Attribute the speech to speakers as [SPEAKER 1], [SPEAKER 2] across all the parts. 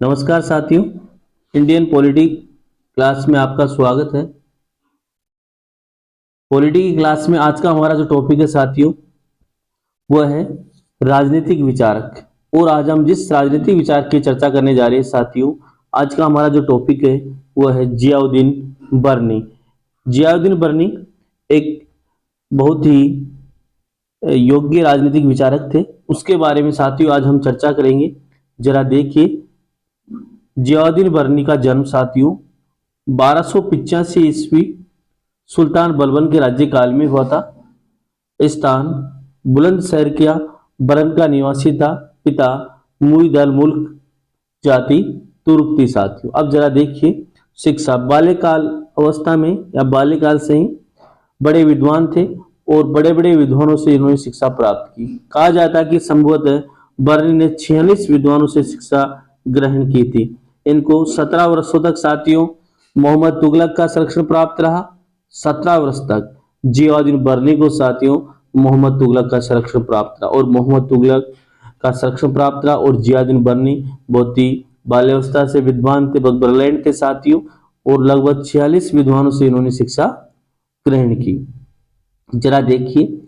[SPEAKER 1] नमस्कार साथियों, Indian polity class में आपका स्वागत है। पॉलिटी की क्लास में आज का हमारा जो टॉपिक है साथियों, वह है राजनीतिक विचारक। और आज हम जिस राजनीतिक विचार की चर्चा करने जा रहे हैं साथियों, आज का हमारा जो टॉपिक है वह है जियाउद्दीन बर्नी। जियाउद्दीन बर्नी एक बहुत ही योग्य राजनीतिक विचारक थे। उसके बारे में साथियों आज हम चर्चा करेंगे। जरा देखिए, जियाउद्दीन बर्नी का जन्म साथियों 1285 ईस्वी सुल्तान बलबन के राज्यकाल में हुआ था। स्थान बुलंदशहर का बरन का निवासी था। पिता मुईद अल मुल्क जाति तुर्क थी साथियों। अब जरा देखिए, शिक्षा बाल्यकाल अवस्था में या बाल्यकाल से ही बड़े विद्वान थे और बड़े बड़े विद्वानों से इन्होंने शिक्षा प्राप्त की। कहा जाता है कि संभवतः बर्नी ने 46 विद्वानों से शिक्षा ग्रहण की थी। इनको 17 वर्षों तक साथियों मोहम्मद तुगलक का संरक्षण प्राप्त रहा। 17 वर्ष तक जियाउद्दीन बर्नी को साथियों मोहम्मद तुगलक का संरक्षण प्राप्त रहा और मोहम्मद तुगलक का संरक्षण प्राप्त रहा। और जियाउद्दीन बर्नी बहुत ही बाल्यावस्था से विद्वान थे, बहुत ब्रिलियंट थे साथियों, और लगभग 46 विद्वानों से इन्होंने शिक्षा ग्रहण की। जरा देखिए,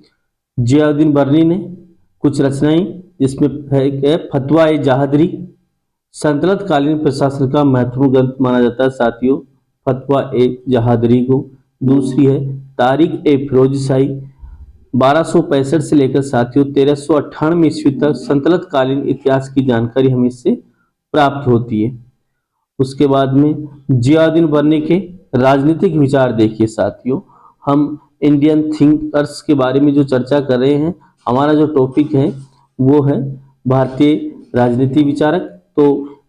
[SPEAKER 1] जियाउद्दीन बर्नी ने कुछ रचनाएं, जिसमें है फतवा ए जहादरी, सल्तनत कालीन प्रशासन का महत्वपूर्ण ग्रंथ माना जाता है साथियों फतवा ए जहादरी को। दूसरी है तारीख ए फिरोजशाही, 1265 से लेकर साथियों 1398 ईस्वी तक सल्तनत कालीन इतिहास की जानकारी हमें इससे प्राप्त होती है। उसके बाद में जियाउद्दीन बर्नी के राजनीतिक विचार देखिए साथियों। हम इंडियन थिंकर्स के बारे में जो चर्चा कर रहे हैं, हमारा जो टॉपिक है वो है भारतीय राजनीति विचारक। तो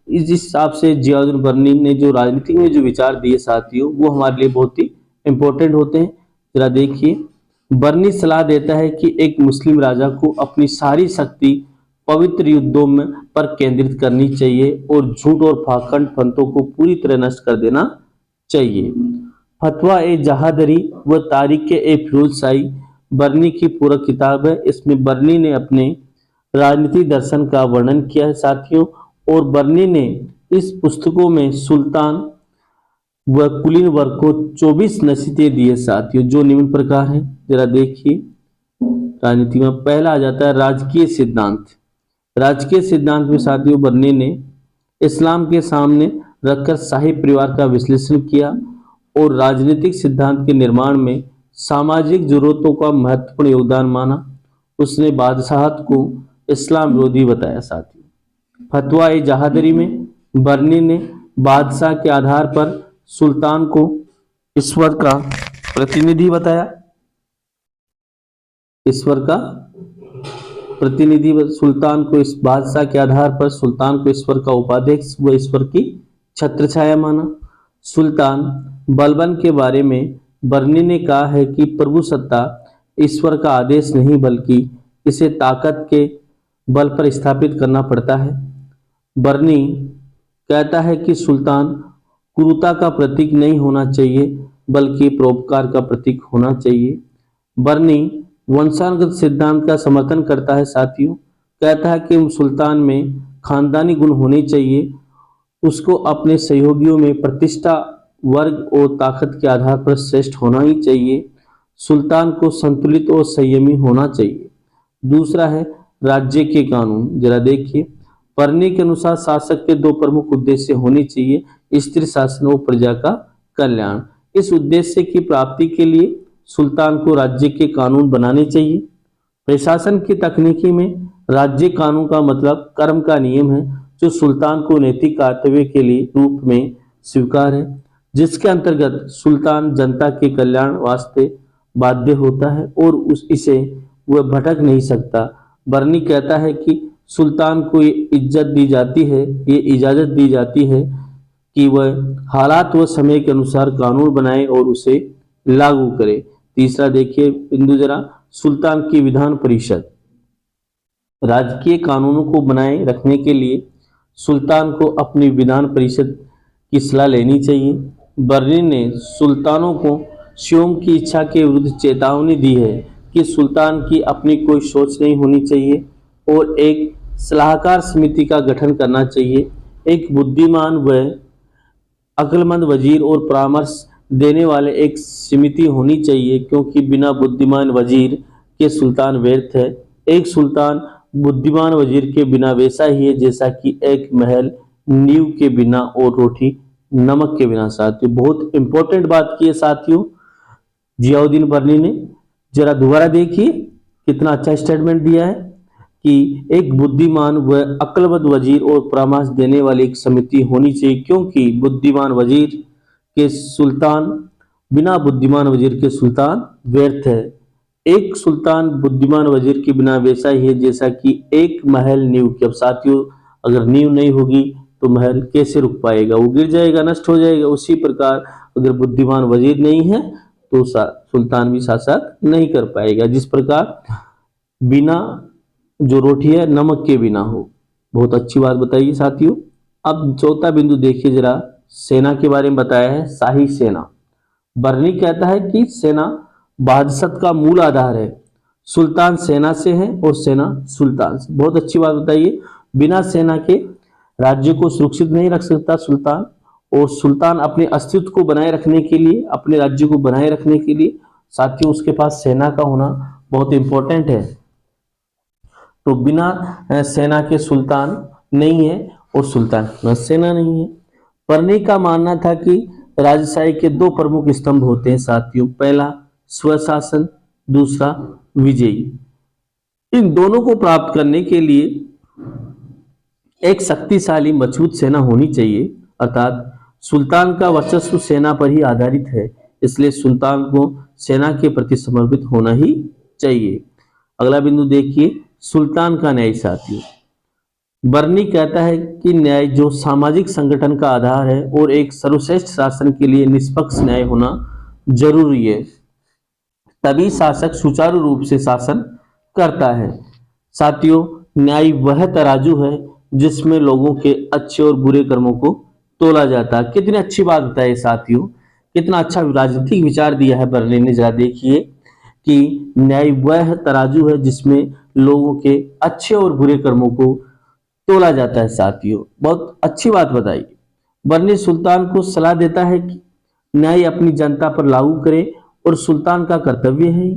[SPEAKER 1] इस हिसाब से जियाउद्दीन बर्नी ने जो राजनीति में जो विचार दिए साथियों, वो हमारे लिए बहुत ही इंपॉर्टेंट होते हैं। जरा देखिए, बर्नी सलाह देता है कि एक मुस्लिम राजा को अपनी सारी शक्ति पवित्र युद्धों में पर केंद्रित करनी चाहिए और झूठ और पाखंड पंथों को पूरी तरह नष्ट कर देना चाहिए। फतवा ए जहादरी व तारीख ए फिरोजशाही बर्नी की पूरक किताब है। इसमें बर्नी ने अपने राजनीति दर्शन का वर्णन किया है साथियों। और बर्नी ने इस पुस्तकों में सुल्तान व कुलीन वर्ग को 24 नसीहतें दी है साथियों, जो निम्न प्रकार है। जरा देखिए, राजनीति में पहला आ जाता है राजकीय सिद्धांत। राजकीय सिद्धांत में साथियों बर्नी ने इस्लाम के सामने रखकर शाही परिवार का विश्लेषण किया और राजनीतिक सिद्धांत के निर्माण में सामाजिक जरूरतों का महत्वपूर्ण योगदान माना। उसने बादशाहत को इस्लाम विरोधी बताया साथियों। फतवा ए जहादरी में बर्नी ने बादशाह के आधार पर सुल्तान को ईश्वर का प्रतिनिधि बताया। ईश्वर का प्रतिनिधि सुल्तान को, इस बादशाह के आधार पर सुल्तान को ईश्वर का उपाध्यक्ष व ईश्वर की छत्रछाया माना। सुल्तान बलबन के बारे में बर्नी ने कहा है कि प्रभु सत्ता ईश्वर का आदेश नहीं, बल्कि इसे ताकत के बल पर स्थापित करना पड़ता है। बर्नी कहता है कि सुल्तान क्रूरता का प्रतीक नहीं होना चाहिए, बल्कि परोपकार का प्रतीक होना चाहिए। बर्नी वंशानुगत सिद्धांत का समर्थन करता है साथियों। कहता है कि सुल्तान में खानदानी गुण होने चाहिए। उसको अपने सहयोगियों में प्रतिष्ठा, वर्ग और ताकत के आधार पर श्रेष्ठ होना ही चाहिए। सुल्तान को संतुलित और संयमी होना चाहिए। दूसरा है राज्य के कानून। जरा देखिए, बर्नी के अनुसार शासक के दो प्रमुख उद्देश्य होने चाहिए: स्थिर शासन और प्रजा का कल्याण। इस उद्देश्य की प्राप्ति के लिए सुल्तान को राज्य के कानून बनाने चाहिए। प्रशासन की तकनीकी में राज्य कानून का मतलब कर्म का नियम है, जो सुल्तान को नैतिक कर्तव्य के लिए रूप में स्वीकार है, जिसके अंतर्गत सुल्तान जनता के कल्याण वास्ते बाध्य होता है और इसे वह भटक नहीं सकता। बर्नी कहता है कि सुल्तान को ये इज्जत दी जाती है, ये इजाजत दी जाती है कि वह हालात व समय के अनुसार कानून बनाए और उसे लागू करे। तीसरा देखिए बिंदु जरा, सुल्तान की विधान परिषद। राजकीय कानूनों को बनाए रखने के लिए सुल्तान को अपनी विधान परिषद की सलाह लेनी चाहिए। बर्नी ने सुल्तानों को स्वयं की इच्छा के विरुद्ध चेतावनी दी है कि सुल्तान की अपनी कोई सोच नहीं होनी चाहिए और एक सलाहकार समिति का गठन करना चाहिए। एक बुद्धिमान व अक्लमंद वजीर और परामर्श देने वाले एक समिति होनी चाहिए, क्योंकि बिना बुद्धिमान वजीर के सुल्तान व्यर्थ है। एक सुल्तान बुद्धिमान वजीर के बिना वैसा ही है जैसा कि एक महल नींव के बिना और रोटी नमक के बिना। साथियों, बहुत इंपॉर्टेंट बात की है साथियों जियाउद्दीन बर्नी ने। जरा दोबारा देखिए कितना अच्छा स्टेटमेंट दिया है कि एक बुद्धिमान व अक्लमंद वजीर और परामर्श देने वाली एक समिति होनी चाहिए, क्योंकि बुद्धिमान वजीर के सुल्तान बिना बुद्धिमान वजीर के सुल्तान व्यर्थ है। एक सुल्तान बुद्धिमान वजीर के बिना वैसा ही है जैसा कि एक महल नींव के। अब साथियों, अगर नींव नहीं होगी तो महल कैसे रुक पाएगा, वो गिर जाएगा, नष्ट हो जाएगा। उसी प्रकार अगर बुद्धिमान वजीर नहीं है तो सुल्तान भी शासक नहीं कर पाएगा। जिस प्रकार बिना जो रोटी है नमक के बिना हो। बहुत अच्छी बात बताइए साथियों। अब चौथा बिंदु देखिए जरा, सेना के बारे में बताया है, शाही सेना। बर्नी कहता है कि सेना बादशाह का मूल आधार है, सुल्तान सेना से है और सेना सुल्तान से। बहुत अच्छी बात बताइए। बिना सेना के राज्य को सुरक्षित नहीं रख सकता सुल्तान, और सुल्तान अपने अस्तित्व को बनाए रखने के लिए, अपने राज्य को बनाए रखने के लिए साथियों उसके पास सेना का होना बहुत इंपॉर्टेंट है। तो बिना सेना के सुल्तान नहीं है और सुल्तान के पास सेना नहीं है। बर्नी का मानना था कि राजशाही के दो प्रमुख स्तंभ होते हैं साथियों, पहला स्वशासन, दूसरा विजयी। इन दोनों को प्राप्त करने के लिए एक शक्तिशाली मजबूत सेना होनी चाहिए, अर्थात सुल्तान का वर्चस्व सेना पर ही आधारित है, इसलिए सुल्तान को सेना के प्रति समर्पित होना ही चाहिए। अगला बिंदु देखिए, सुल्तान का न्याय साथियों। बर्नी कहता है कि न्याय जो सामाजिक संगठन का आधार है और एक सर्वश्रेष्ठ शासन के लिए निष्पक्ष न्याय होना जरूरी है, तभी शासक सुचारू रूप से शासन करता है। साथियों, न्याय वह तराजू है जिसमें लोगों के अच्छे और बुरे कर्मों को तोला जाता है। कितनी अच्छी बात बताई साथियों, कितना अच्छा राजनीतिक विचार दिया है बर्नी ने। जरा देखिए कि न्याय वह तराजू है जिसमें लोगों के अच्छे और बुरे कर्मों को तोला जाता है। साथियों, बहुत अच्छी बात बताई। बर्नी सुल्तान को सलाह देता है कि न्याय अपनी जनता पर लागू करे और सुल्तान का कर्तव्य है।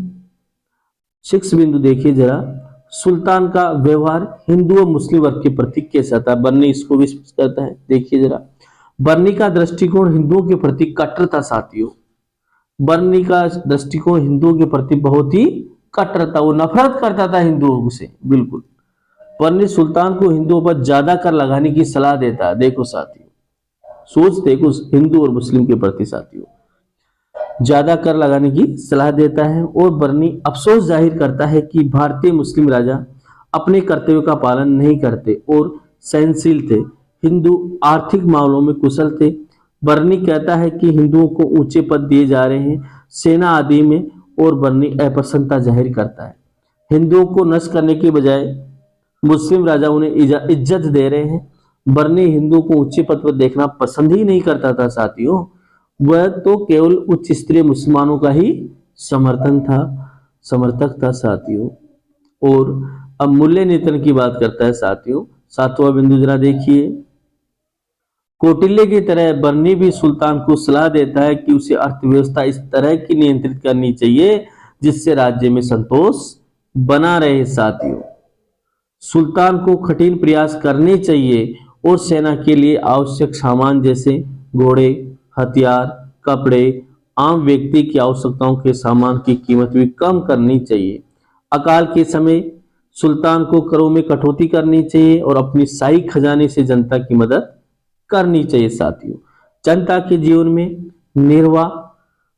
[SPEAKER 1] 6 बिंदु देखिए जरा, सुल्तान का व्यवहार हिंदू और मुस्लिम वर्ग के प्रति कैसा था, बर्नी इसको भी स्पष्ट करता है। देखिए जरा, बर्नी का दृष्टिकोण हिंदुओं के प्रति कट्टर था साथियों। बर्नी का दृष्टिकोण हिंदुओं के प्रति बहुत ही कट्टर था, वो नफरत करता था हिंदुओं से बिल्कुल। बर्नी सुल्तान को हिंदुओं पर ज्यादा कर लगाने की सलाह देता है। देखो साथियों, सोच देखो, हिंदू और मुस्लिम के प्रति साथियों ज्यादा कर लगाने की सलाह देता है। और बर्नी अफसोस जाहिर करता है कि भारतीय मुस्लिम राजा अपने कर्तव्य का पालन नहीं करते और सहनशील थे। हिंदू आर्थिक मामलों में कुशल थे। बर्नी कहता है कि हिंदुओं को ऊंचे पद दिए जा रहे हैं सेना आदि में, और बर्नी अप्रसन्नता जाहिर करता है। हिंदुओं को नष्ट करने के बजाय मुस्लिम राजा उन्हें इज्जत दे रहे हैं। बर्नी हिंदुओं को ऊंचे पद पर देखना पसंद ही नहीं करता था साथियों, वह तो केवल उच्च स्तरीय मुसलमानों का ही समर्थक था साथियों। और अब मूल्य नीति की बात करता है साथियों। 7वां बिंदु जरा देखिए, कौटिल्य की तरह बर्नी भी सुल्तान को सलाह देता है कि उसे अर्थव्यवस्था इस तरह की नियंत्रित करनी चाहिए जिससे राज्य में संतोष बना रहे। साथियों, सुल्तान को कठिन प्रयास करने चाहिए और सेना के लिए आवश्यक सामान जैसे घोड़े, हथियार, कपड़े, आम व्यक्ति की आवश्यकताओं के सामान की कीमत भी कम करनी चाहिए। अकाल के समय सुल्तान को करों में कटौती करनी चाहिए और अपनी शाही खजाने से जनता की मदद करनी चाहिए। साथियों, जनता के जीवन में निर्वाह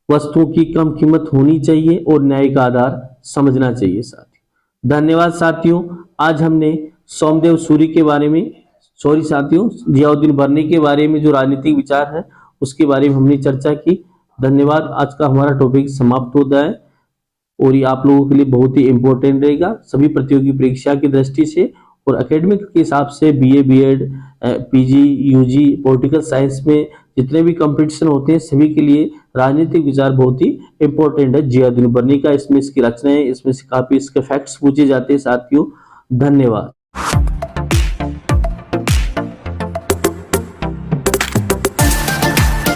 [SPEAKER 1] वस्तुओं की कम कीमत होनी चाहिए और न्याय का आधार समझना चाहिए। साथियों, धन्यवाद साथियों। आज हमने सोमदेव सूरी के बारे में, साथियों जियाउद्दीन बर्नी के बारे में जो राजनीतिक विचार है उसके बारे में हमने चर्चा की। धन्यवाद। आज का हमारा टॉपिक समाप्त होता है और ये आप लोगों के लिए बहुत ही इंपॉर्टेंट रहेगा सभी प्रतियोगी परीक्षा की दृष्टि से और एकेडमिक के हिसाब से। BA, BEd, PG, UG, political science में जितने भी कंपटीशन होते हैं सभी के लिए राजनीतिक विचार बहुत ही इंपॉर्टेंट है। जियाउद्दीन बर्नी का इसमें इसकी रचनाएं, इसमें से काफी इसके फैक्ट्स पूछे जाते हैं साथियों। धन्यवाद।